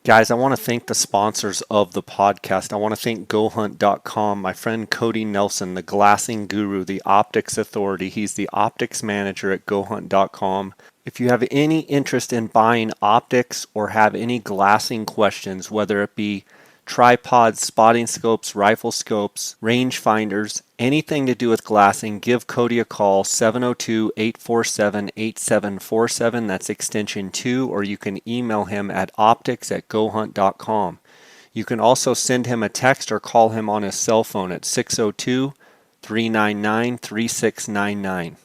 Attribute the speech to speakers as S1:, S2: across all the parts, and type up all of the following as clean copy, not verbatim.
S1: Guys, I want to thank the sponsors of the podcast. I want to thank GoHunt.com, my friend Cody Nelson, the glassing guru, the optics authority. He's the optics manager at GoHunt.com. If you have any interest in buying optics or have any glassing questions, whether it be tripods, spotting scopes, rifle scopes, range finders, anything to do with glassing, give Cody a call, 702-847-8747. That's extension 2, or you can email him at optics@gohunt.com. You can also send him a text or call him on his cell phone at 602-399-3699.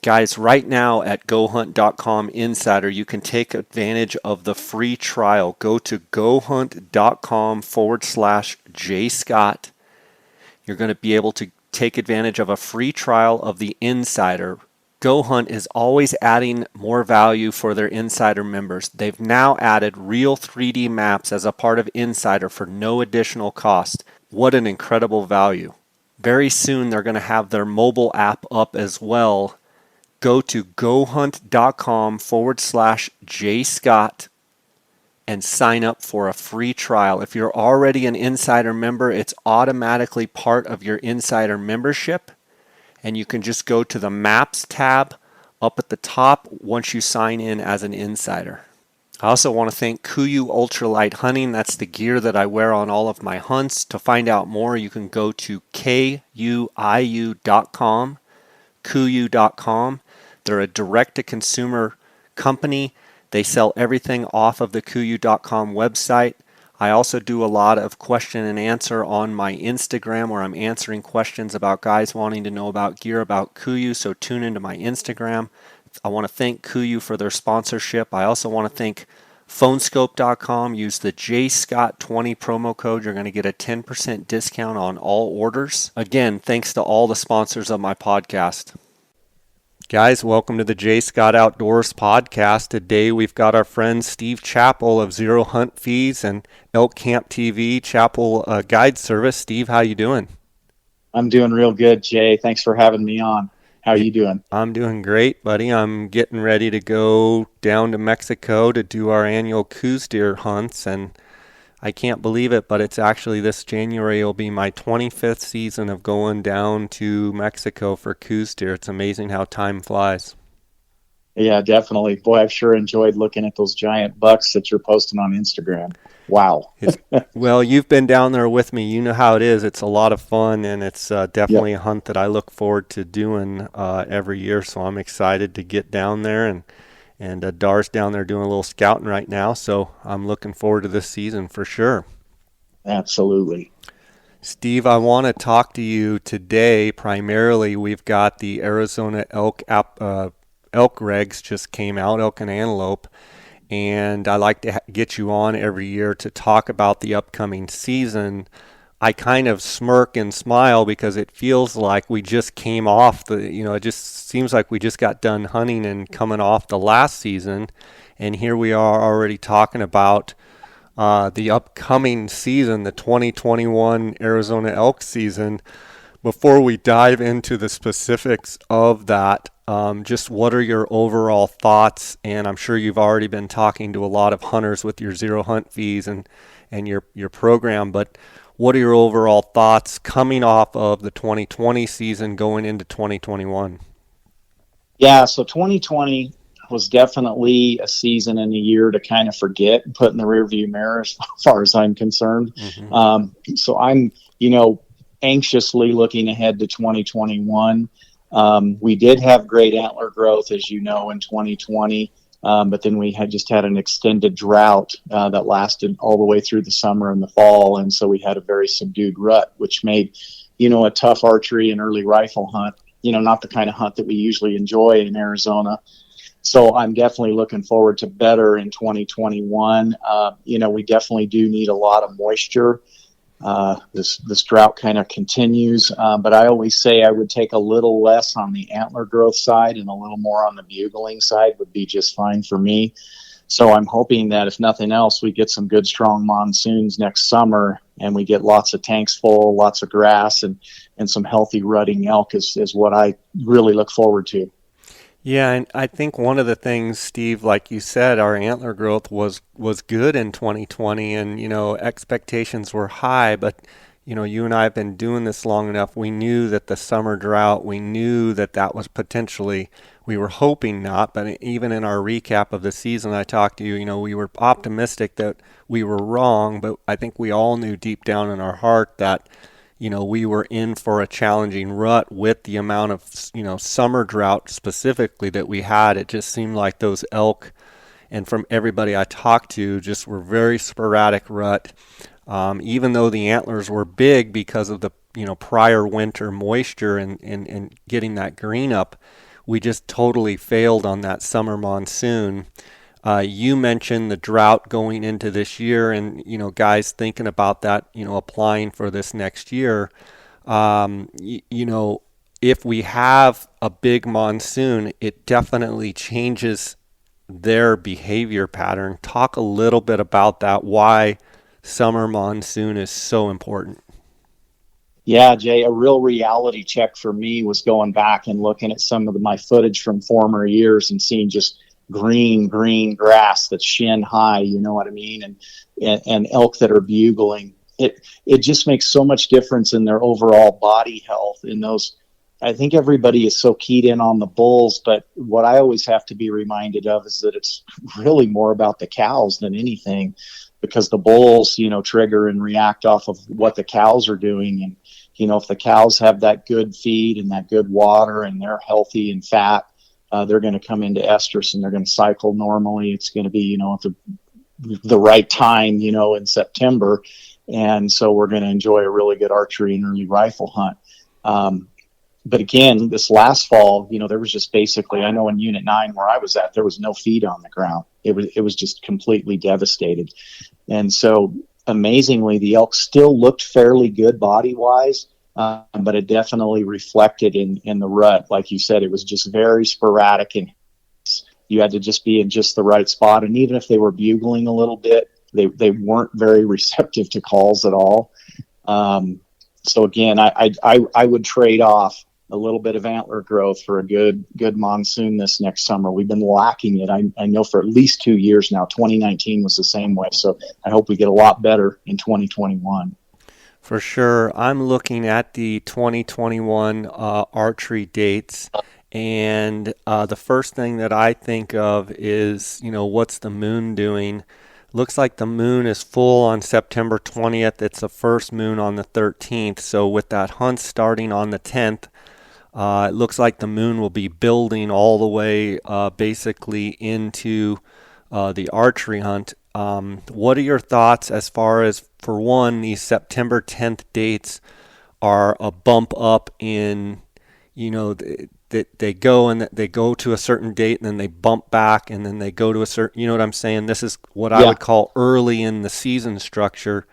S1: Guys, right now at GoHunt.com Insider, you can take advantage of the free trial. Go to GoHunt.com/JScott. You're going to be able to take advantage of a free trial of the Insider. GoHunt is always adding more value for their Insider members. They've now added real 3D maps as a part of Insider for no additional cost. What an incredible value. Very soon they're going to have their mobile app up as well. Go to GoHunt.com/JScott and sign up for a free trial. If you're already an Insider member, it's automatically part of your Insider membership. And you can just go to the Maps tab up at the top once you sign in as an Insider. I also want to thank KUIU Ultralight Hunting. That's the gear that I wear on all of my hunts. To find out more, you can go to KUIU.com, KUIU.com. They're a direct-to-consumer company. They sell everything off of the KUIU.com website. I also do a lot of question and answer on my Instagram where I'm answering questions about guys wanting to know about gear about KUIU, so tune into my Instagram. I want to thank KUIU for their sponsorship. I also want to thank Phonescope.com. Use the JScott20 promo code. You're going to get a 10% discount on all orders. Again, thanks to all the sponsors of my podcast. Guys, welcome to the J. Scott Outdoors podcast. Today we've got our friend Steve Chappell of Zero Hunt Fees and ElkCampTV Chappell Guide Service. Steve, how you doing?
S2: I'm doing real good, Jay. Thanks for having me on. How are you doing?
S1: I'm doing great, buddy. I'm getting ready to go down to Mexico to do our annual Coues deer hunts, and I can't believe it, but it's actually this January will be my 25th season of going down to Mexico for Coues deer. It's amazing how time flies.
S2: Yeah, definitely. Boy, I've sure enjoyed looking at those giant bucks that you're posting on Instagram. Wow.
S1: Well, you've been down there with me. You know how it is. It's a lot of fun, and it's definitely a hunt that I look forward to doing every year, so I'm excited to get down there, and Dar's down there doing a little scouting right now, so I'm looking forward to this season for sure.
S2: Absolutely.
S1: Steve, I want to talk to you today. Primarily, we've got the Arizona elk regs just came out, elk and antelope, and I like to get you on every year to talk about the upcoming season. I kind of smirk and smile because it feels like we just came off it just seems like we just got done hunting and coming off the last season, and here we are already talking about the upcoming season, the 2021 Arizona elk season. Before we dive into the specifics of that, just what are your overall thoughts? And I'm sure you've already been talking to a lot of hunters with your Zero Hunt Fees and your program, but what are your overall thoughts coming off of the 2020 season going into 2021?
S2: Yeah, so 2020 was definitely a season and a year to kind of forget and put in the rearview mirror as far as I'm concerned. Mm-hmm. So I'm, anxiously looking ahead to 2021. We did have great antler growth, as you know, in 2020. But then we had an extended drought that lasted all the way through the summer and the fall. And so we had a very subdued rut, which made, a tough archery and early rifle hunt, not the kind of hunt that we usually enjoy in Arizona. So I'm definitely looking forward to better in 2021. We definitely do need a lot of moisture. This drought kind of continues, but I always say I would take a little less on the antler growth side and a little more on the bugling side would be just fine for me. So I'm hoping that if nothing else, we get some good strong monsoons next summer and we get lots of tanks full, lots of grass and some healthy rutting elk is what I really look forward to.
S1: Yeah, and I think one of the things, Steve, like you said, our antler growth was good in 2020, and expectations were high, but you and I have been doing this long enough. We knew that the summer drought, we knew that that was potentially, we were hoping not, but even in our recap of the season, I talked to you, we were optimistic that we were wrong, but I think we all knew deep down in our heart that we were in for a challenging rut with the amount of, summer drought specifically that we had. It just seemed like those elk, and from everybody I talked to, just were very sporadic rut. Even though the antlers were big because of the, prior winter moisture and getting that green up, we just totally failed on that summer monsoon. You mentioned the drought going into this year, and guys thinking about that, applying for this next year. If we have a big monsoon, it definitely changes their behavior pattern. Talk a little bit about that. Why summer monsoon is so important.
S2: Yeah, Jay, a real reality check for me was going back and looking at some of my footage from former years and seeing just green grass that's shin high, you know what I mean? And elk that are bugling. It just makes so much difference in their overall body health in those. I think everybody is so keyed in on the bulls, but what I always have to be reminded of is that it's really more about the cows than anything, because the bulls, trigger and react off of what the cows are doing. And, if the cows have that good feed and that good water and they're healthy and fat, they're going to come into estrus and they're going to cycle normally. It's going to be, at the right time, in September. And so we're going to enjoy a really good archery and early rifle hunt. But again, this last fall, there was just basically, I know in Unit 9 where I was at, there was no feed on the ground. It was just completely devastated. And so amazingly, the elk still looked fairly good body-wise, but it definitely reflected in the rut. Like you said, it was just very sporadic, and you had to just be in just the right spot. And even if they were bugling a little bit, they weren't very receptive to calls at all. So again, I would trade off a little bit of antler growth for a good monsoon this next summer. We've been lacking it. I know for at least 2 years now. 2019 was the same way. So I hope we get a lot better in 2021.
S1: For sure. I'm looking at the 2021 archery dates, and the first thing that I think of is, what's the moon doing? Looks like the moon is full on September 20th. It's the first moon on the 13th. So with that hunt starting on the 10th, it looks like the moon will be building all the way basically into the archery hunt. What are your thoughts as far as, for one, these September 10th dates are a bump up in, that they go to a certain date and then they bump back and then they go to a certain, what I'm saying? This is what I would call early in the season structure.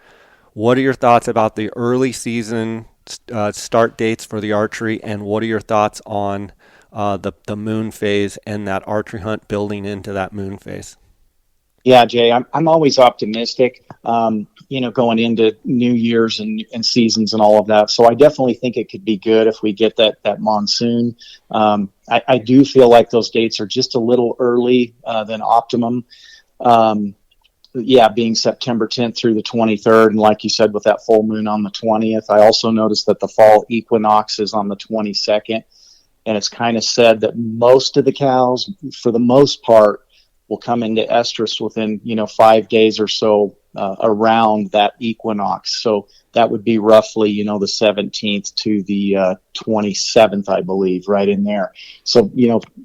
S1: What are your thoughts about the early season start dates for the archery, and what are your thoughts on the moon phase and that archery hunt building into that moon phase?
S2: Yeah, Jay, I'm always optimistic, going into New Year's and seasons and all of that. So I definitely think it could be good if we get that monsoon. I do feel like those dates are just a little early than optimum. Being September 10th through the 23rd. And like you said, with that full moon on the 20th, I also noticed that the fall equinox is on the 22nd. And it's kind of said that most of the cows, for the most part, will come into estrus within 5 days or so around that equinox. So that would be roughly the 17th to the 27th, I believe, right in there. So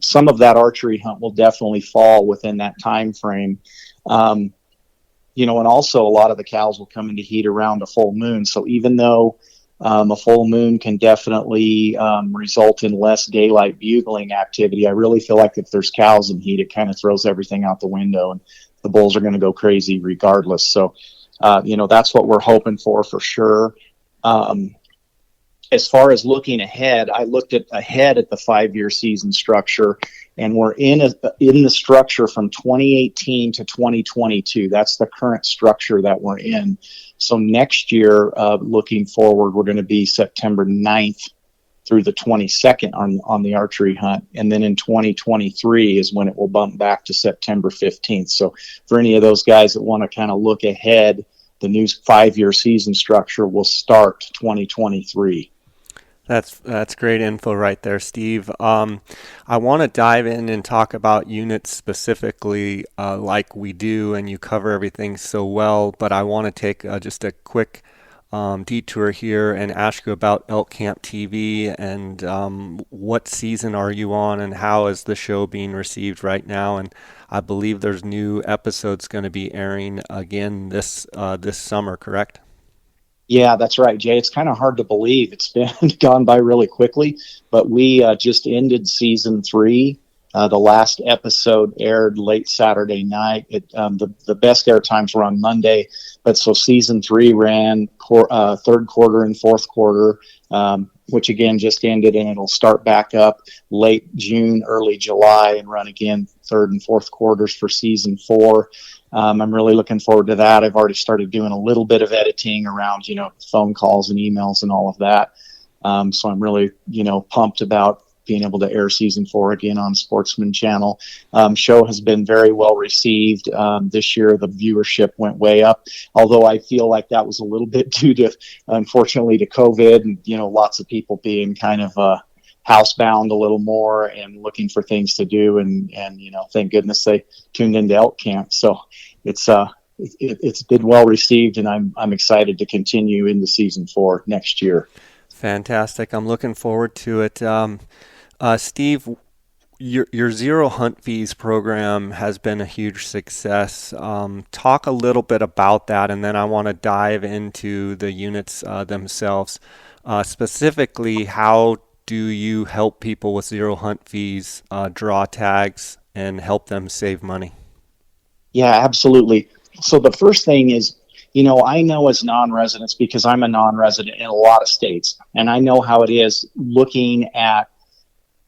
S2: some of that archery hunt will definitely fall within that time frame. And also a lot of the cows will come into heat around a full moon. So even though a full moon can definitely result in less daylight bugling activity, I really feel like if there's cows in heat, it kind of throws everything out the window, and the bulls are going to go crazy regardless. So, that's what we're hoping for sure. As far as looking ahead, I looked ahead at the 5-year season structure, and we're in the structure from 2018 to 2022. That's the current structure that we're in. So next year, looking forward, we're going to be September 9th through the 22nd on the archery hunt. And then in 2023 is when it will bump back to September 15th. So for any of those guys that want to kind of look ahead, the new 5-year season structure will start 2023.
S1: That's great info right there, Steve. I want to dive in and talk about units specifically, like we do, and you cover everything so well. But I want to take just a quick detour here and ask you about ElkCampTV and what season are you on, and how is the show being received right now? And I believe there's new episodes going to be airing again this summer, correct?
S2: Yeah, that's right, Jay. It's kind of hard to believe. It's been gone by really quickly, but we just ended season 3. The last episode aired late Saturday night. The best air times were on Monday, but so season 3 ran third quarter and fourth quarter, which again just ended, and it'll start back up late June, early July, and run again third and fourth quarters for season 4. I'm really looking forward to that. I've already started doing a little bit of editing around, phone calls and emails and all of that. So I'm really, pumped about being able to air season 4 again on Sportsman Channel. Show has been very well received. This year, the viewership went way up, although I feel like that was a little bit due to, unfortunately, to COVID and, lots of people being kind of housebound a little more and looking for things to do. And thank goodness they tuned into Elk Camp. So it's been well received, and I'm excited to continue into season 4 next year.
S1: Fantastic. I'm looking forward to it. Steve, your Zero Hunt Fees program has been a huge success. Talk a little bit about that, and then I want to dive into the units themselves. Specifically, how do you help people with Zero Hunt Fees draw tags and help them save money?
S2: Yeah, absolutely. So the first thing is, I know as non-residents, because I'm a non-resident in a lot of states, and I know how it is looking at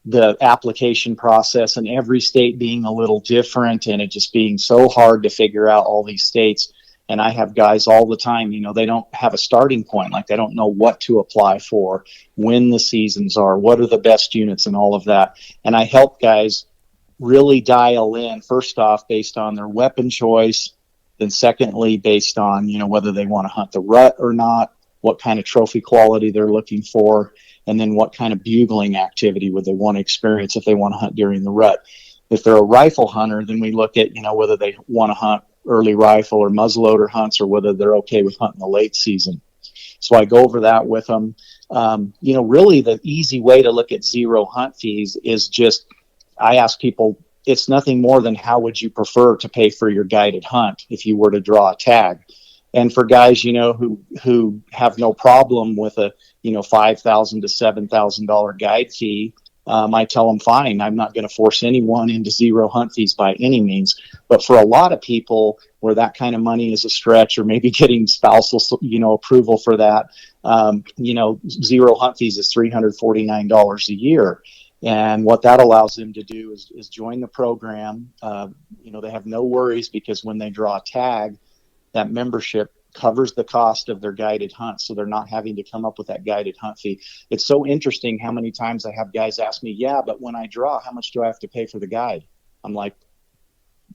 S2: the application process and every state being a little different, and it just being so hard to figure out all these states. And I have guys all the time, they don't have a starting point. Like, they don't know what to apply for, when the seasons are, what are the best units, and all of that. And I help guys really dial in, first off, based on their weapon choice. Then secondly, based on, whether they want to hunt the rut or not, what kind of trophy quality they're looking for, and then what kind of bugling activity would they want to experience if they want to hunt during the rut. If they're a rifle hunter, then we look at, whether they want to hunt early rifle or muzzleloader hunts, or whether they're okay with hunting the late season. So I go over that with them. Really the easy way to look at Zero Hunt Fees is just, I ask people, it's nothing more than how would you prefer to pay for your guided hunt if you were to draw a tag. And for guys, who have no problem with a, $5,000 to $7,000 guide fee, I tell them, fine, I'm not going to force anyone into Zero Hunt Fees by any means. But for a lot of people where that kind of money is a stretch, or maybe getting spousal, approval for that, Zero Hunt Fees is $349 a year. And what that allows them to do is join the program. They have no worries, because when they draw a tag, that membership covers the cost of their guided hunt. So they're not having to come up with that guided hunt fee. It's so interesting how many times I have guys ask me, yeah, but when I draw, how much do I have to pay for the guide? I'm like,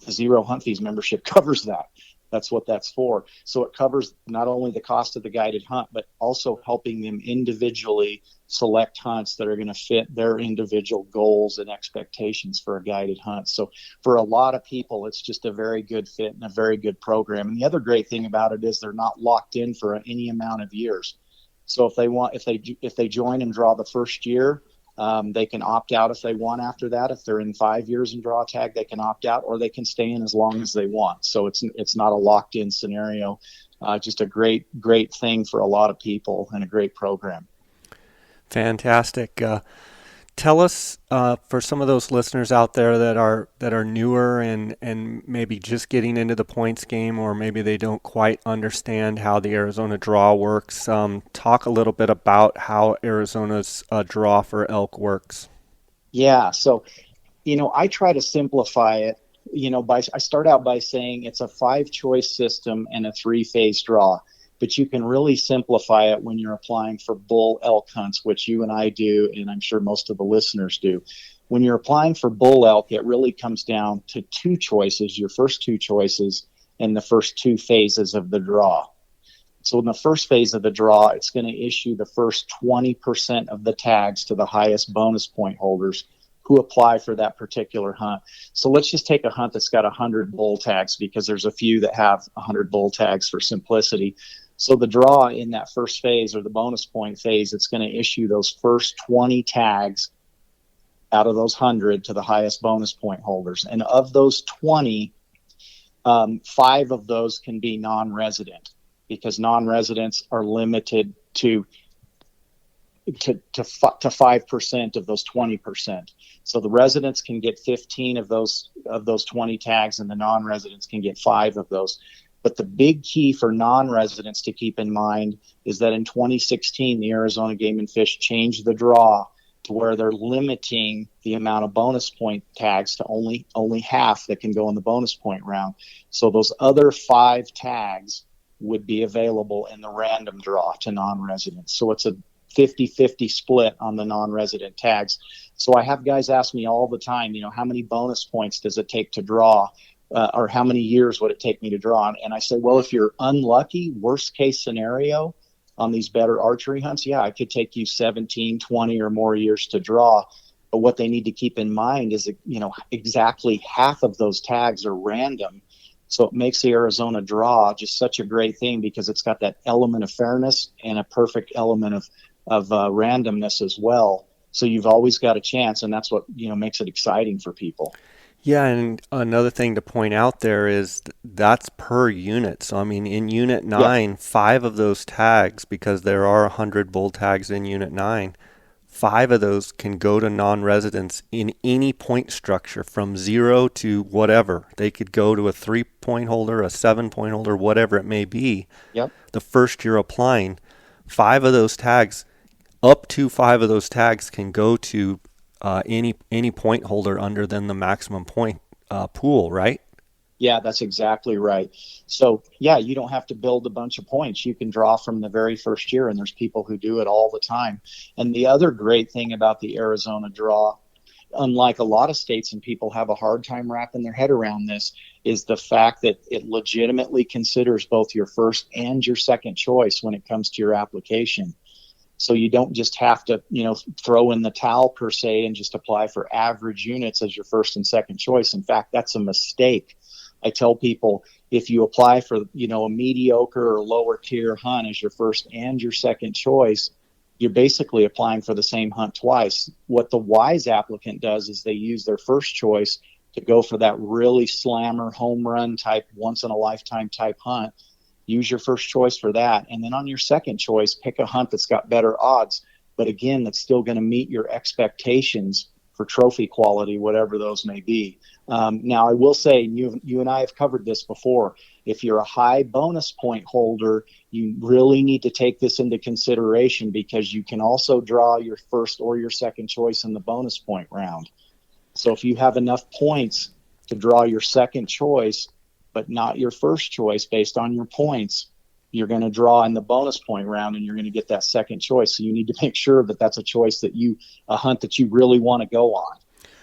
S2: the Zero Hunt Fees membership covers that. That's what that's for. So it covers not only the cost of the guided hunt, but also helping them individually select hunts that are going to fit their individual goals and expectations for a guided hunt. So for a lot of people, it's just a very good fit and a very good program. And the other great thing about it is they're not locked in for any amount of years. So if they join and draw the first year, they can opt out if they want after that. If they're in 5 years and draw a tag, they can opt out, or they can stay in as long as they want. So it's not a locked in scenario. Just a great thing for a lot of people, and a great program.
S1: Fantastic. Tell us, for some of those listeners out there that are newer and maybe just getting into the points game, or maybe they don't quite understand how the Arizona draw works. Talk a little bit about how Arizona's draw for elk works.
S2: Yeah, so I try to simplify it. I start out by saying it's a 5-choice system and a 3-phase draw. but you can really simplify it when you're applying for bull elk hunts, which you and I do, and I'm sure most of the listeners do. When you're applying for bull elk, it really comes down to two choices, your first two choices, and the first two phases of the draw. So in the first phase of the draw, it's going to issue the first 20% of the tags to the highest bonus point holders who apply for that particular hunt. So let's just take a hunt that's got 100 bull tags, because there's a few that have 100 bull tags for simplicity. So the draw in that first phase, or the bonus point phase, it's going to issue those first 20 tags out of those 100 to the highest bonus point holders. And of those 20, 5 of those can be non-resident, because non-residents are limited to 5% of those 20%. So the residents can get 15 of those 20 tags, and the non-residents can get 5 of those. But the big key for non-residents to keep in mind is that in 2016, the Arizona Game and Fish changed the draw to where they're limiting the amount of bonus point tags to only half that can go in the bonus point round. So those other 5 tags would be available in the random draw to non-residents. So it's a 50-50 split on the non-resident tags. So I have guys ask me all the time, how many bonus points does it take to draw? Or how many years would it take me to draw? And I say, well, if you're unlucky, worst case scenario on these better archery hunts, yeah, it could take you 17, 20 or more years to draw. But what they need to keep in mind is that, exactly half of those tags are random. So it makes the Arizona draw just such a great thing, because it's got that element of fairness and a perfect element of randomness as well. So you've always got a chance, and that's what makes it exciting for people.
S1: Yeah, and another thing to point out there is that's per unit. So, I mean, in Unit 9,
S2: Yeah.
S1: 5 of those tags, because there are 100 bull tags in Unit 9, 5 of those can go to non-residents in any point structure from 0 to whatever. They could go to a 3-point holder, a 7-point holder, whatever it may be.
S2: Yep.
S1: The first you're applying, 5 of those tags, up to 5 of those tags can go to any point holder under than the maximum point pool, right?
S2: Yeah, that's exactly right. So, yeah, you don't have to build a bunch of points. You can draw from the very first year, and there's people who do it all the time. And the other great thing about the Arizona draw, unlike a lot of states, and people have a hard time wrapping their head around this, is the fact that it legitimately considers both your first and your second choice when it comes to your application. So you don't just have to, throw in the towel per se and just apply for average units as your first and second choice. In fact, that's a mistake. I tell people, if you apply for, a mediocre or lower tier hunt as your first and your second choice, you're basically applying for the same hunt twice. What the wise applicant does is they use their first choice to go for that really slammer, home run type, once in a lifetime type hunt. Use your first choice for that. And then on your second choice, pick a hunt that's got better odds, but again, that's still going to meet your expectations for trophy quality, whatever those may be. Now, I will say, you and I have covered this before. If you're a high bonus point holder, you really need to take this into consideration, because you can also draw your first or your second choice in the bonus point round. So if you have enough points to draw your second choice, but not your first choice based on your points, you're going to draw in the bonus point round, and you're going to get that second choice. So you need to make sure that that's a choice a hunt that you really want to go on.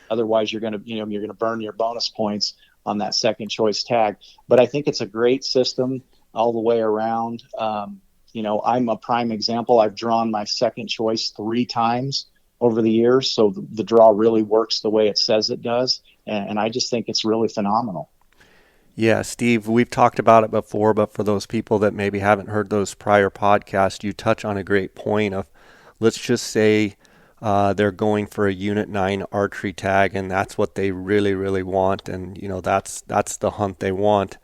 S2: Otherwise, you're going to burn your bonus points on that second choice tag. But I think it's a great system all the way around. I'm a prime example. I've drawn my second choice 3 times over the years. So the draw really works the way it says it does. And I just think it's really phenomenal.
S1: Yeah, Steve, we've talked about it before, but for those people that maybe haven't heard those prior podcasts, you touch on a great point of, let's just say they're going for a Unit 9 archery tag, and that's what they really, really want, and that's the hunt they want.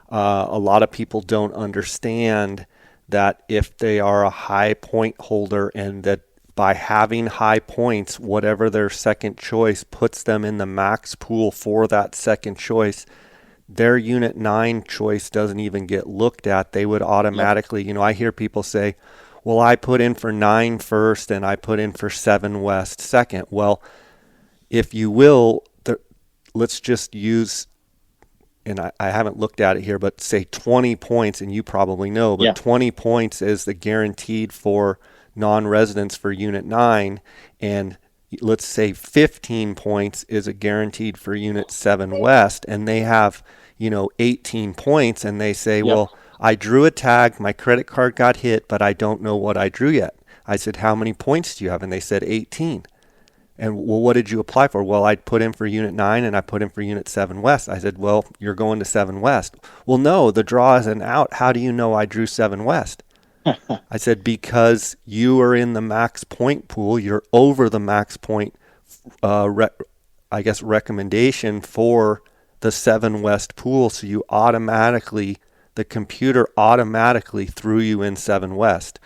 S1: A lot of people don't understand that if they are a high point holder, and that by having high points, whatever their second choice puts them in the max pool for that second choice, their Unit 9 choice doesn't even get looked at. They would automatically, I hear people say, well, I put in for 9 first and I put in for 7 west second. Well, if you will, let's just use and I haven't looked at it here, but say 20 points, and you probably know, but
S2: Yeah.
S1: 20 points is the guaranteed for non-residents for Unit 9, and let's say 15 points is a guaranteed for Unit 7 West, and they have, 18 points, and they say,
S2: Yep.
S1: well, I drew a tag, my credit card got hit, but I don't know what I drew yet. I said, how many points do you have? And they said 18. And well, what did you apply for? Well, I put in for Unit 9 and I put in for Unit 7 West. I said, well, you're going to 7 West. Well, no, the draw isn't out. How do you know I drew 7 West? I said, because you are in the max point pool. You're over the max point, recommendation for the 7 West pool. So the computer automatically threw you in 7 West.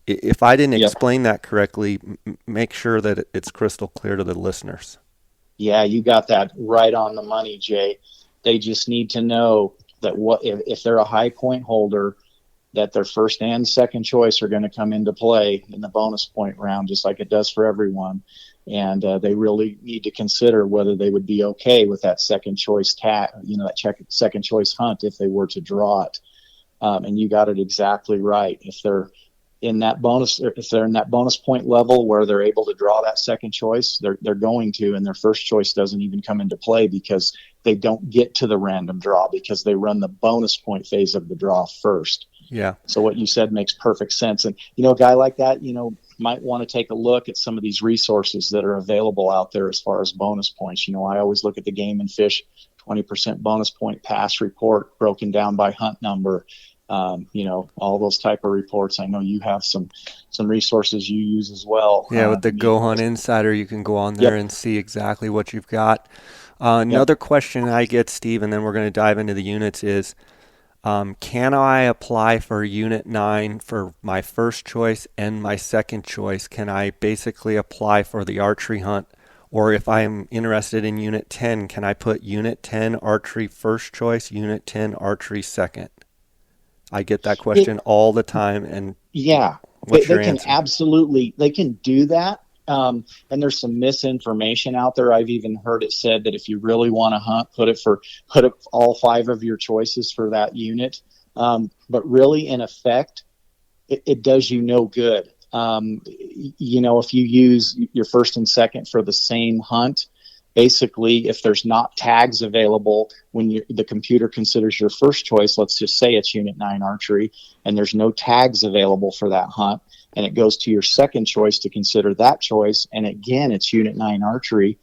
S1: If I didn't
S2: Yep.
S1: explain that correctly, make sure that it's crystal clear to the listeners.
S2: Yeah, you got that right on the money, Jay. They just need to know that if they're a high point holder, that their first and second choice are going to come into play in the bonus point round, just like it does for everyone. And they really need to consider whether they would be okay with that second choice second choice hunt if they were to draw it. And you got it exactly right. If they're in that bonus point level where they're able to draw that second choice, they're going to, and their first choice doesn't even come into play because they don't get to the random draw because they run the bonus point phase of the draw first.
S1: Yeah.
S2: So what you said makes perfect sense. And, a guy like that, might want to take a look at some of these resources that are available out there as far as bonus points. I always look at the Game and Fish 20% bonus point pass report broken down by hunt number. All those type of reports. I know you have some resources you use as well.
S1: Yeah, with the Go Hunt Insider, you can go on there and see exactly what you've got. Another question I get, Steve, and then we're going to dive into the units is, can I apply for Unit 9 for my first choice and my second choice? Can I basically apply for the archery hunt? Or if I'm interested in Unit 10, can I put Unit 10 archery first choice, Unit 10 archery second? I get that question all the time. And
S2: yeah,
S1: what's your
S2: can
S1: answer?
S2: absolutely, they can do that. And there's some misinformation out there. I've even heard it said that if you really want to hunt, put it all 5 of your choices for that unit. But really, in effect, it does you no good. If you use your first and second for the same hunt, basically, if there's not tags available when the computer considers your first choice, let's just say it's Unit 9 archery, and there's no tags available for that hunt, and it goes to your second choice to consider that choice, and again, it's Unit 9 archery,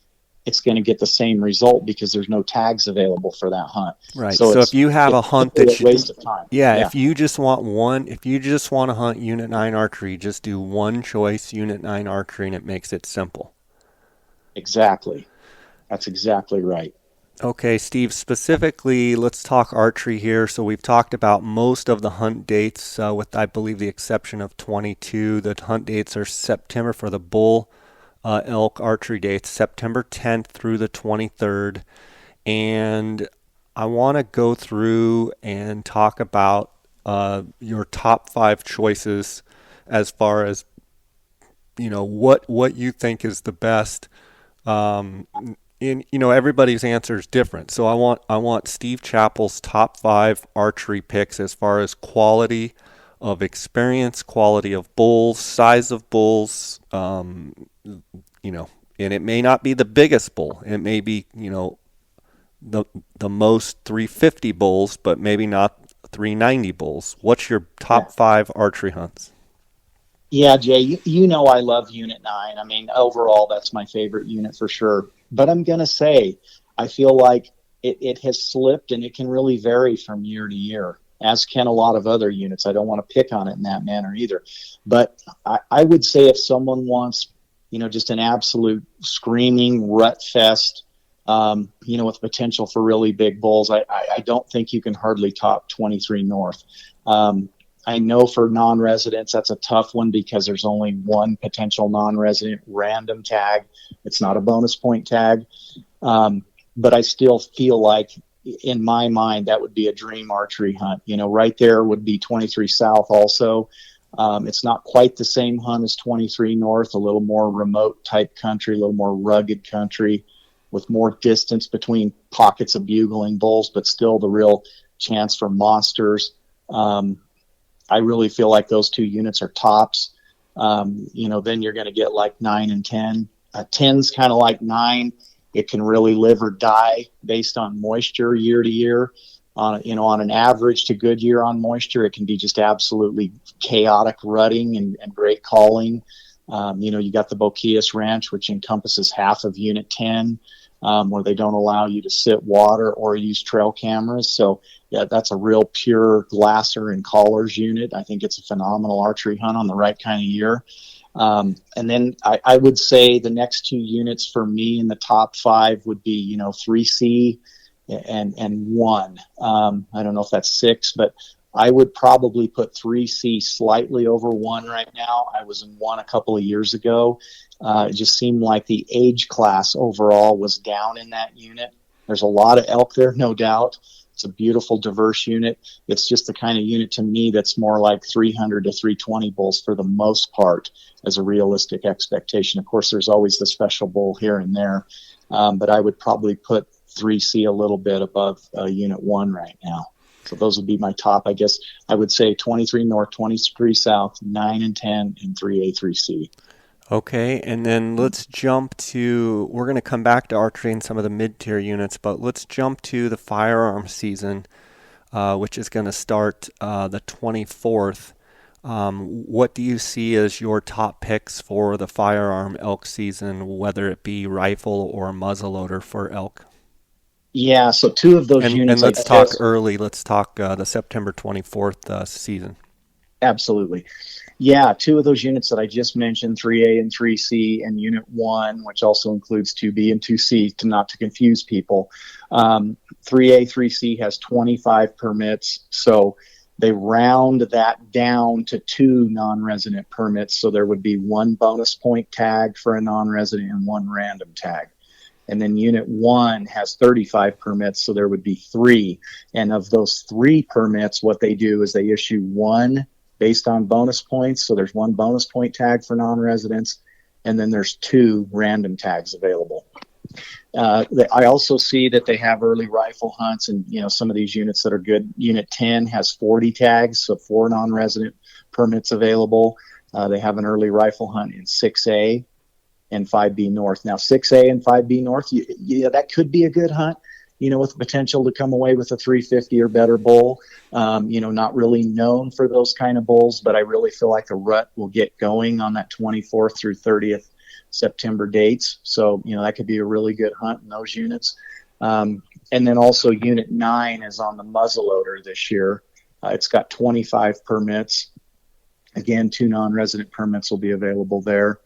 S2: it's going to get the same result because there's no tags available for that hunt.
S1: Right. So if you have a hunt that
S2: waste of time.
S1: If you just want to hunt Unit 9 archery, just do one choice, Unit 9 archery, and it makes it simple.
S2: Exactly. That's exactly right.
S1: Okay, Steve, specifically, let's talk archery here. So we've talked about most of the hunt dates, with, I believe, the exception of 22. The hunt dates are September for the bull elk archery dates, September 10th through the 23rd. And I want to go through and talk about your top 5 choices as far as, what you think is the best. Everybody's answer is different. So I want Steve Chappell's top 5 archery picks as far as quality of experience, quality of bulls, size of bulls, and it may not be the biggest bull. It may be, the most 350 bulls, but maybe not 390 bulls. What's your top 5 archery hunts?
S2: Yeah, Jay, I love Unit 9. I mean, overall, that's my favorite unit for sure. But I'm going to say, I feel like it has slipped, and it can really vary from year to year, as can a lot of other units. I don't want to pick on it in that manner either. But I would say if someone wants, just an absolute screaming rut fest, with potential for really big bulls, I don't think you can hardly top 23 North. I know for non-residents, that's a tough one because there's only one potential non-resident random tag. It's not a bonus point tag. But I still feel like, in my mind, that would be a dream archery hunt. Right there would be 23 South also. It's not quite the same hunt as 23 North, a little more remote type country, a little more rugged country. with more distance between pockets of bugling bulls, but still the real chance for monsters. I really feel like those two units are tops. Then you're going to get like 9 and 10. 10's kind of like 9. It can really live or die based on moisture year to year. On an average to good year on moisture, it can be just absolutely chaotic rutting and great calling. You got the Boquillas Ranch, which encompasses half of Unit 10, where they don't allow you to sit water or use trail cameras. So, yeah, that's a real pure glasser and callers unit. I think it's a phenomenal archery hunt on the right kind of year. And then I would say the next two units for me in the top 5 would be, 3C and 1. I don't know if that's 6, but I would probably put 3C slightly over 1 right now. I was in 1 a couple of years ago. It just seemed like the age class overall was down in that unit. There's a lot of elk there, no doubt. It's a beautiful, diverse unit. It's just the kind of unit to me that's more like 300 to 320 bulls for the most part as a realistic expectation. Of course, there's always the special bull here and there, but I would probably put 3C a little bit above Unit 1 right now. So those would be my top. I guess I would say 23 North, 23 South, 9 and 10, and 3A, 3C.
S1: Okay, and then let's jump to, we're going to come back to archery and some of the mid-tier units, but let's jump to the firearm season, which is going to start the 24th. What do you see as your top picks for the firearm elk season, whether it be rifle or muzzleloader for elk?
S2: Yeah, so two of those units.
S1: And let's talk early. Let's talk the September 24th season.
S2: Absolutely. Yeah, two of those units that I just mentioned, 3A and 3C, and Unit 1, which also includes 2B and 2C, not to confuse people. 3A, 3C has 25 permits, so they round that down to 2 non-resident permits, so there would be 1 bonus point tag for a non-resident and 1 random tag. And then Unit 1 has 35 permits, so there would be 3. And of those 3 permits, what they do is they issue 1 based on bonus points. So there's 1 bonus point tag for non-residents, and then there's 2 random tags available. I also see that they have early rifle hunts, and some of these units that are good. Unit 10 has 40 tags, so 4 non-resident permits available. They have an early rifle hunt in 6A and 5B North. Now, 6A and 5B North, that could be a good hunt, with the potential to come away with a 350 or better bull. Not really known for those kind of bulls, but I really feel like the rut will get going on that 24th through 30th September dates. So, that could be a really good hunt in those units. And then also Unit 9 is on the muzzleloader this year. It's got 25 permits. Again, 2 non-resident permits will be available there.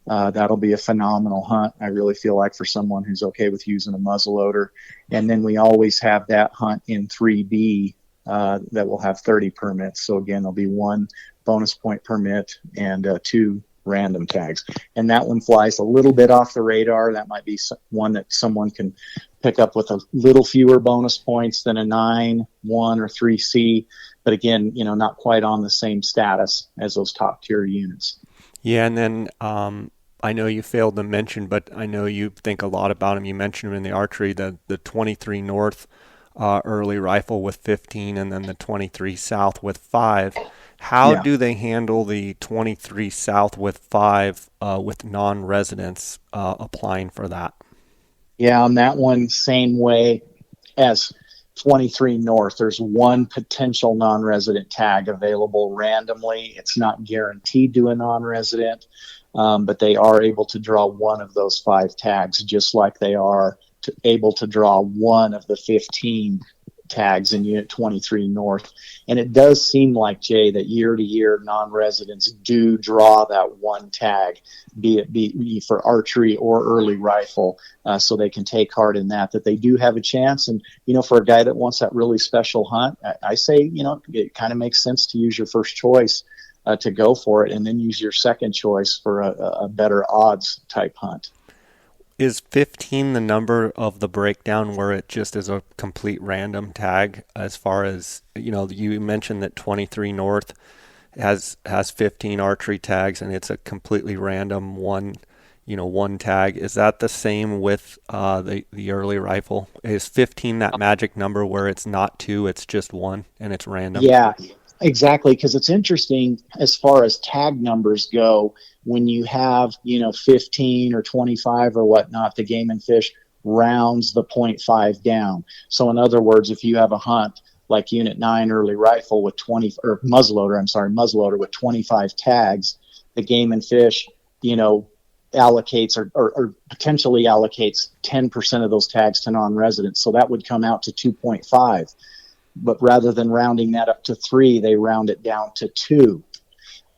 S2: That'll be a phenomenal hunt, I really feel like, for someone who's okay with using a muzzleloader. And then we always have that hunt in 3B that will have 30 permits. So again, there'll be 1 bonus point permit and 2 random tags. And that one flies a little bit off the radar. That might be one that someone can pick up with a little fewer bonus points than a 9, 1, or 3C. But again, not quite on the same status as those top tier units.
S1: Yeah, and then I know you failed to mention, but I know you think a lot about him. You mentioned him in the archery, the 23 North early rifle with 15, and then the 23 South with 5. How do they handle the 23 South with 5 with non-residents applying for that?
S2: Yeah, on that one, same way as 23 North. There's 1 potential non-resident tag available randomly. It's not guaranteed to a non-resident, but they are able to draw 1 of those 5 tags, just like they are able to draw 1 of the 15 tags in Unit 23 North. And it does seem like, Jay, that year to year non-residents do draw that 1 tag, be it for archery or early rifle, so they can take heart in that they do have a chance. And, for a guy that wants that really special hunt, I say, it kind of makes sense to use your first choice to go for it, and then use your second choice for a better odds type hunt.
S1: Is 15 the number of the breakdown where it just is a complete random tag, as far as, you mentioned that 23 North has 15 archery tags, and it's a completely random one, one tag. Is that the same with the early rifle? Is 15 that magic number where it's not two, it's just one, and it's random?
S2: Yeah, exactly. Because it's interesting as far as tag numbers go. When you have, 15 or 25 or whatnot, the Game and Fish rounds the .5 down. So, in other words, if you have a hunt like Unit 9 early rifle with 20, or muzzleloader with 25 tags, the Game and Fish, allocates or potentially allocates 10% of those tags to non-residents. So that would come out to 2.5. But rather than rounding that up to 3, they round it down to 2.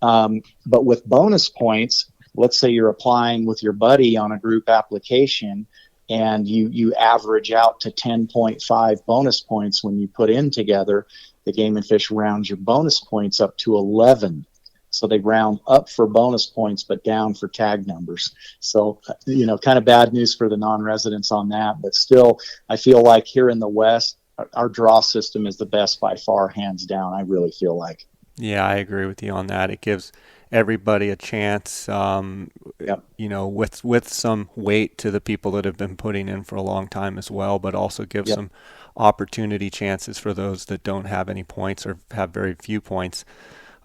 S2: But with bonus points, let's say you're applying with your buddy on a group application, and you average out to 10.5 bonus points when you put in together, the Game and Fish rounds your bonus points up to 11. So they round up for bonus points, but down for tag numbers. So, kind of bad news for the non-residents on that. But still, I feel like here in the West, our draw system is the best by far, hands down. I really feel like.
S1: Yeah, I agree with you on that. It gives everybody a chance,
S2: Yep.
S1: with some weight to the people that have been putting in for a long time as well, but also gives
S2: Yep.
S1: some opportunity chances for those that don't have any points or have very few points.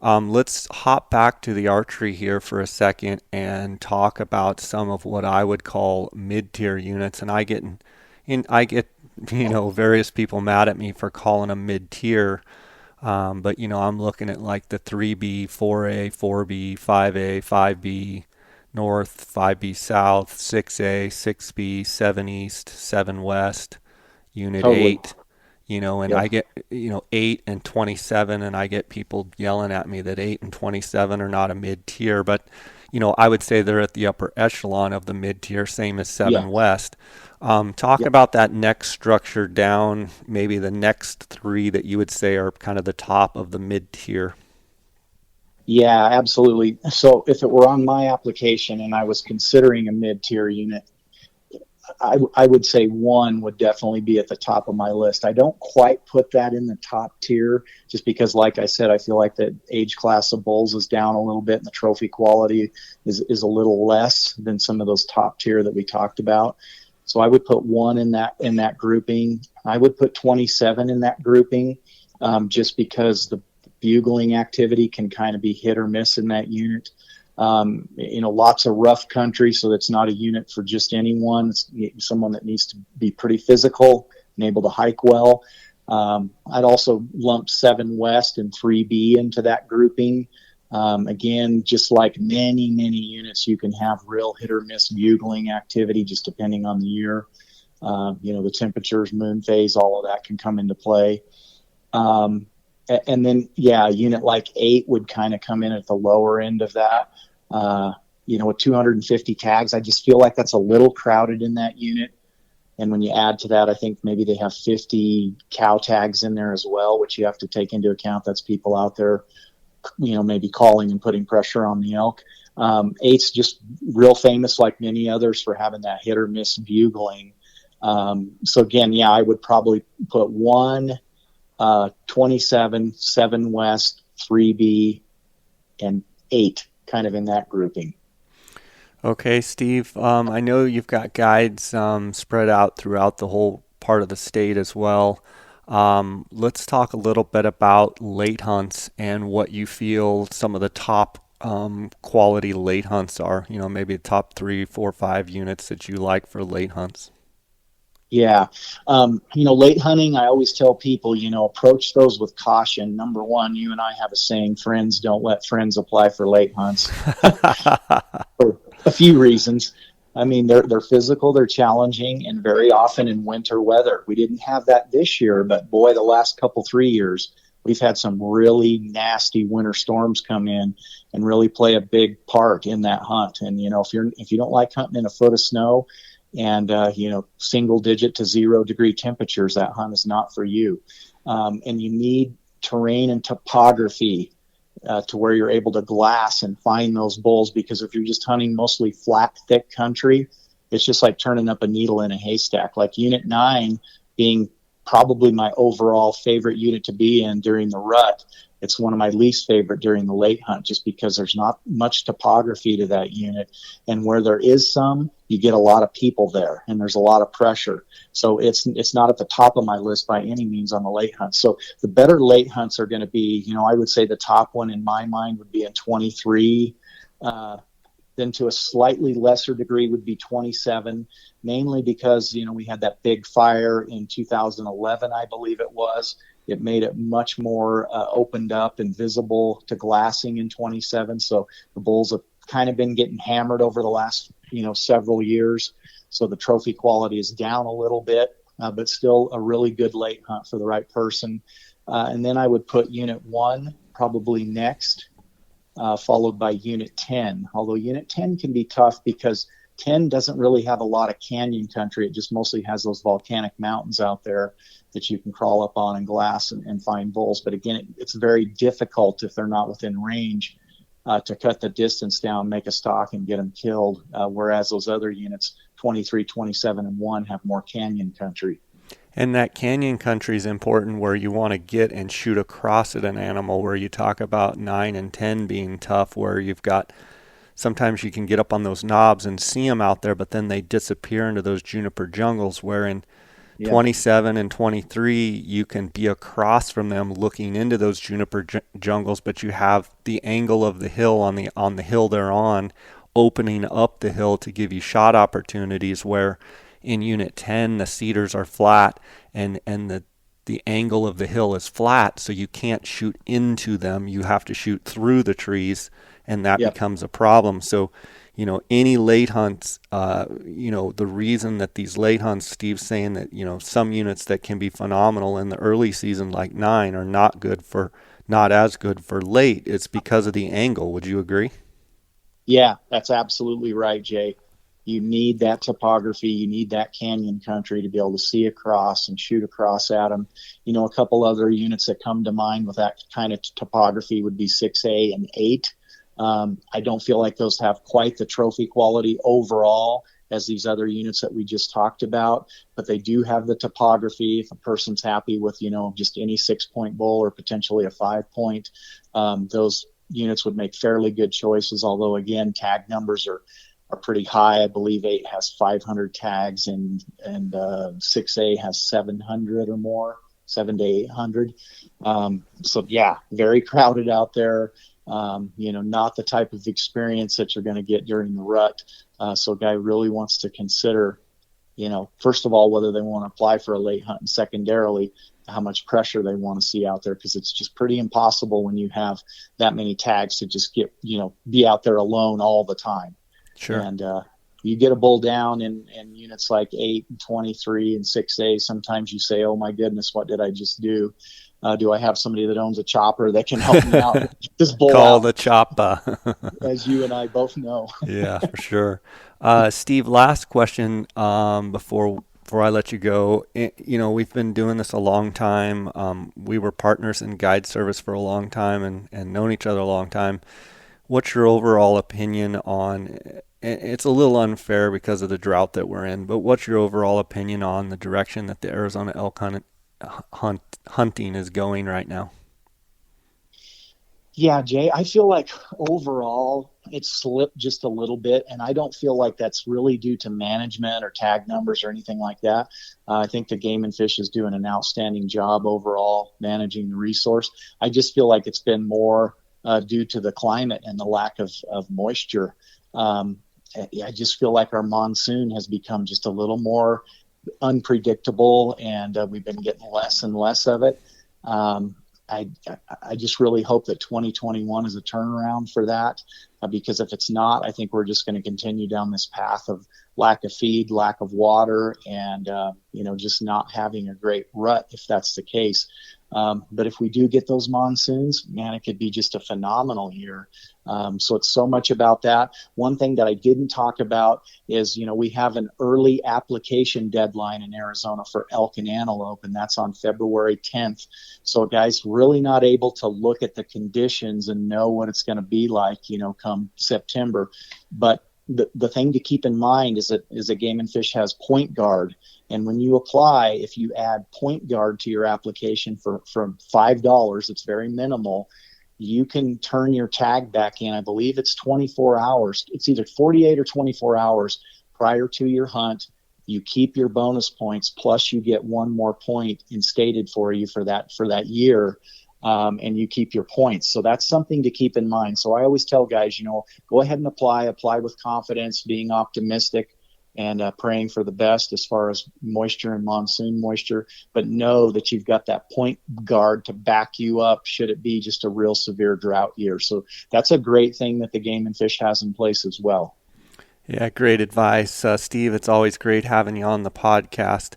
S1: Let's hop back to the archery here for a second and talk about some of what I would call mid-tier units. And I get various people mad at me for calling them mid-tier. But I'm looking at like the 3B, 4A, 4B, 5A, 5B North, 5B South, 6A, 6B, 7 East, 7 West, Unit
S2: Totally.
S1: 8. And
S2: Yep.
S1: I get, 8 and 27, and I get people yelling at me that 8 and 27 are not a mid tier, but, I would say they're at the upper echelon of the mid tier, same as
S2: Yeah.
S1: 7 West. Talk
S2: Yep.
S1: about that next structure down, maybe the next three that you would say are kind of the top of the mid tier.
S2: Yeah, absolutely. So if it were on my application and I was considering a mid-tier unit, I would say 1 would definitely be at the top of my list. I don't quite put that in the top tier just because, like I said, I feel like the age class of bulls is down a little bit and the trophy quality is a little less than some of those top tier that we talked about. So I would put 1 in that grouping. I would put 27 in that grouping, just because the bugling activity can kind of be hit or miss in that unit. Lots of rough country, so that's not a unit for just anyone. It's someone that needs to be pretty physical and able to hike well. I'd also lump 7 West and 3B into that grouping. Again, just like many, many units, you can have real hit or miss bugling activity just depending on the year. The temperatures, moon phase, all of that can come into play. And then, yeah, a unit like 8 would kind of come in at the lower end of that. With 250 tags, I just feel like that's a little crowded in that unit. And when you add to that, I think maybe they have 50 cow tags in there as well, which you have to take into account. That's people out there, maybe calling and putting pressure on the elk. 8's just real famous, like many others, for having that hit or miss bugling. So again, yeah, I would probably put 1, 27, 7 West, 3B, and 8 kind of in that grouping.
S1: Okay, Steve, I know you've got guides spread out throughout the whole part of the state as well. Let's talk a little bit about late hunts and what you feel some of the top quality late hunts are. Maybe the top 3, 4, 5 units that you like for late hunts.
S2: Yeah. Late hunting, I always tell people, approach those with caution. Number one, you and I have a saying, friends don't let friends apply for late hunts for a few reasons. I mean, they're physical, they're challenging, and very often in winter weather. We didn't have that this year, but boy, the last 3 years, we've had some really nasty winter storms come in and really play a big part in that hunt. And, if you don't like hunting in a foot of snow, and single digit to 0 degree temperatures, that hunt is not for you. And you need terrain and topography to where you're able to glass and find those bulls, because if you're just hunting mostly flat, thick country, it's just like turning up a needle in a haystack. Like Unit 9 being probably my overall favorite unit to be in during the rut, It's one of my least favorite during the late hunt, just because there's not much topography to that unit. And where there is some, you get a lot of people there and there's a lot of pressure. So it's not at the top of my list by any means on the late hunt. So the better late hunts are going to be, I would say the top one in my mind would be in 23. Then to a slightly lesser degree would be 27, mainly because, we had that big fire in 2011, I believe it was. It made it much more opened up and visible to glassing in 27. So the bulls have kind of been getting hammered over the last, several years. So the trophy quality is down a little bit, but still a really good late hunt for the right person. And then I would put Unit 1 probably next, followed by Unit 10. Although Unit 10 can be tough because 10 doesn't really have a lot of canyon country. It just mostly has those volcanic mountains out there that you can crawl up on and glass and find bulls. But again, it's very difficult if they're not within range to cut the distance down, make a stock, and get them killed. Whereas those other units, 23, 27, and 1, have more canyon country.
S1: And that canyon country is important where you want to get and shoot across at an animal, where you talk about 9 and 10 being tough, where you've got sometimes you can get up on those knobs and see them out there, but then they disappear into those juniper jungles, where in 27 and 23 you can be across from them looking into those juniper jungles, but you have the angle of the hill on the hill they're on opening up the hill to give you shot opportunities, where in Unit 10 the cedars are flat and the angle of the hill is flat, so you can't shoot into them. You have to shoot through the trees, and that becomes a problem. So, any late hunts, the reason that these late hunts, Steve's saying that, some units that can be phenomenal in the early season, like 9, are not as good for late. It's because of the angle. Would you agree?
S2: Yeah, that's absolutely right, Jay. You need that topography. You need that canyon country to be able to see across and shoot across at them. A couple other units that come to mind with that kind of topography would be 6A and 8. I don't feel like those have quite the trophy quality overall as these other units that we just talked about, but they do have the topography. If a person's happy with, just any 6-point bull or potentially a 5-point, those units would make fairly good choices. Although again, tag numbers are pretty high. I believe 8 has 500 tags and 6A has 700 or more, 700 to 800. So yeah, very crowded out there. Not the type of experience that you're going to get during the rut. So a guy really wants to consider, first of all, whether they want to apply for a late hunt, and secondarily, how much pressure they want to see out there, because it's just pretty impossible when you have that many tags to just get, be out there alone all the time.
S1: Sure.
S2: And you get a bull down in units like 8 and 23 and 6A. Sometimes you say, oh my goodness, what did I just do? Do I have somebody that owns a chopper that can help me out? This bull
S1: Call
S2: out,
S1: the chopper.
S2: as you and I both know.
S1: Yeah, for sure. Steve, last question before I let you go. We've been doing this a long time. We were partners in guide service for a long time and known each other a long time. What's your overall opinion on, it's a little unfair because of the drought that we're in, but what's your overall opinion on the direction that the Arizona elk hunting is going right now?
S2: Yeah, Jay, I feel like overall it's slipped just a little bit, and I don't feel like that's really due to management or tag numbers or anything like that. I think the Game and Fish is doing an outstanding job overall managing the resource. I just feel like it's been more due to the climate and the lack of moisture. I just feel like our monsoon has become just a little more unpredictable, and we've been getting less and less of it. I just really hope that 2021 is a turnaround for that, because if it's not, I think we're just going to continue down this path of lack of feed, lack of water, and just not having a great rut if that's the case. But if we do get those monsoons, man, it could be just a phenomenal year. So it's so much about that. One thing that I didn't talk about is, we have an early application deadline in Arizona for elk and antelope, and that's on February 10th. So guys, really not able to look at the conditions and know what it's going to be like, come September. But the thing to keep in mind is that Game and Fish has Point Guard, and when you apply, if you add Point Guard to your application for from $5, it's very minimal. You can turn your tag back in. I believe it's 24 hours. It's either 48 or 24 hours prior to your hunt. You keep your bonus points, plus you get one more point instated for you for that year. And you keep your points. So that's something to keep in mind. So I always tell guys, go ahead and apply with confidence, being optimistic, and praying for the best as far as moisture and monsoon moisture. But know that you've got that Point Guard to back you up should it be just a real severe drought year. So that's a great thing that the Game and Fish has in place as well.
S1: Yeah, great advice. Steve, it's always great having you on the podcast.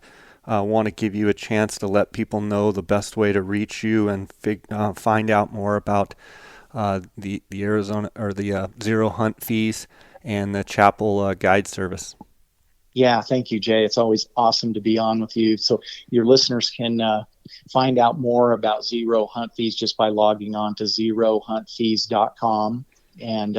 S1: I want to give you a chance to let people know the best way to reach you and find out more about the Arizona or the zero hunt fees and the Chappell guide service.
S2: Yeah, thank you, Jay. It's always awesome to be on with you. So your listeners can find out more about zero hunt fees just by logging on to zerohuntfees.com. And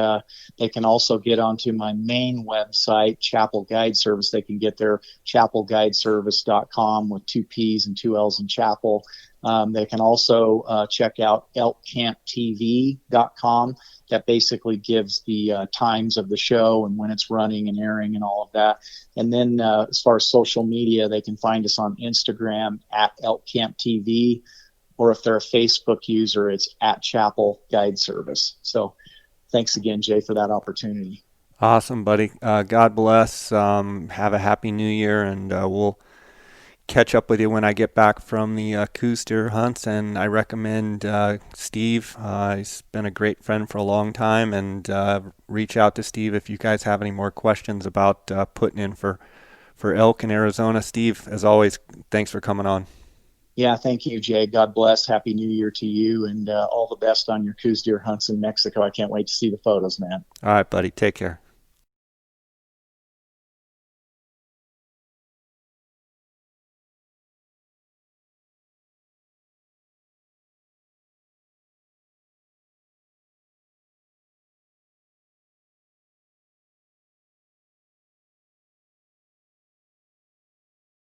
S2: they can also get onto my main website, Chappell Guide Service. They can get their chappellguideservice.com with 2 P's and 2 L's in Chappell. They can also check out ElkCampTV.com. That basically gives the times of the show and when it's running and airing and all of that. And then as far as social media, they can find us on Instagram at ElkCampTV, or if they're a Facebook user, it's at Chappell Guide Service. So thanks again, Jay, for that opportunity.
S1: Awesome, buddy. God bless. Have a happy new year, and we'll catch up with you when I get back from the Coues deer hunts. And I recommend Steve. He's been a great friend for a long time, and reach out to Steve if you guys have any more questions about putting in for elk in Arizona. Steve, as always, thanks for coming on.
S2: Yeah, thank you, Jay. God bless. Happy New Year to you, and all the best on your Coues deer hunts in Mexico. I can't wait to see the photos, man.
S1: All right, buddy. Take care.